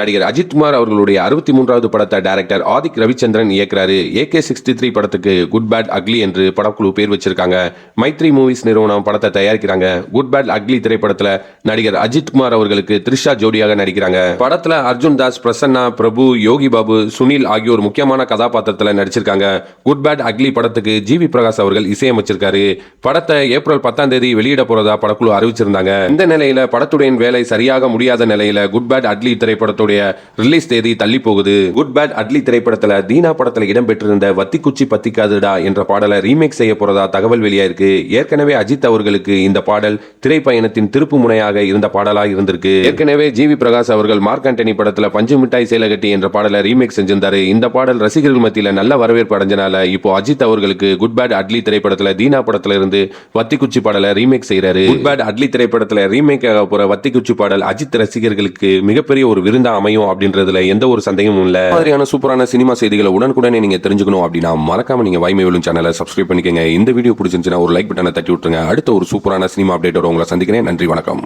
நடிகர் அஜித்குமார் அவர்களுடைய 63வது படத்தை டைரக்டர் ஆதிக் ரவிச்சந்திரன் இயக்குறாரு. AK63 படத்துக்கு குட் பேட் அக்லி என்று படக்குழு பேர் வச்சிருக்காங்க. மைத்ரி மூவிஸ் நிறுவனம் படத்தை தயாரிக்கிறாங்க. குட் பேட் அக்லி திரைப்படத்துல நடிகர் அஜித்குமார் அவர்களுக்கு த்ரிஷா ஜோடியாக நடிக்கிறாங்க. படத்துல அர்ஜுன் தாஸ், பிரசன்னா, பிரபு, யோகி பாபு, சுனில் ஆகியோர் முக்கியமான கதாபாத்திரத்துல நடிச்சிருக்காங்க. குட் பேட் அக்லி படத்துக்கு ஜிவி பிரகாஷ் அவர்கள் இசையமைச்சிருக்காரு. படத்தை ஏப்ரல் 10ஆம் தேதி வெளியிட போறதா படக்குழு அறிவிச்சிருந்தாங்க. இந்த நிலையில படத்துடைய வேலை சரியாக முடியாத நிலையில குட் பேட் அக்லி திரைப்படத்துடைய ரிலீஸ் தேதி தள்ளி போகுது. குட் பேட் அக்லி திரைப்படத்துல தீனா படத்துல இடம்பெற்றிருந்த வத்திக்குச்சி பத்திக்காதுடா என்ற பாடலை ரீமேக் செய்ய போறதா தகவல் வெளியாயிருக்கு. ஏற்கனவே அஜித் அவர்களுக்கு இந்த பாடல் திரைப்பயணத்தின் திருப்பு முனையாக இருந்த பாடலா இருந்திருக்கு. ஏற்கனவே ஜிவி பிரகாஷ் அவர்கள் மார்க் ஆண்டனி படத்துல பஞ்சு மிட்டாய் சேலகட்டி என்ற பாடலை ரீமேக் செஞ்சிருந்தாரு. இந்த பாடல் ரசிகர்கள் மத்தியில நல்ல வரவேற்பு அடைஞ்சனால இப்போ அஜித் அவர்களுக்கு குட் பேட் அக்லி திரைப்படத்துல தீனா படத்துல இருந்து வத்திக்குச்சி பாடலை ரீமேக் செய்யறாரு. குட் பேட் அக்லி திரைப்படத்துல ரீமேக் ஆக போற வத்திக்குச்சி பாடல் அஜித் ரசிகர்களுக்கு மிகப்பெரிய ஒரு விருந்தா அமையும் அப்படின்றதுல எந்த ஒரு சந்தேகமும் இல்ல. மாதிரியான சூப்பரான சினிமா செய்திகளை உடனுக்குடனே நீங்க தெரிஞ்சுக்கணும் அப்படின்னா மறக்காம நீங்க வாய்மை விழும் சேனலை சப்ஸ்கிரைப் பண்ணிக்கங்க. இந்த வீடியோ பிடிச்சிருந்துச்சுன்னா ஒரு லைக் பட்டனை தட்டி விட்டுருங்க. அடுத்த ஒரு சூப்பரான சினிமா அப்டேட்டோட உங்களை சந்திக்கிறேன். நன்றி, வணக்கம்.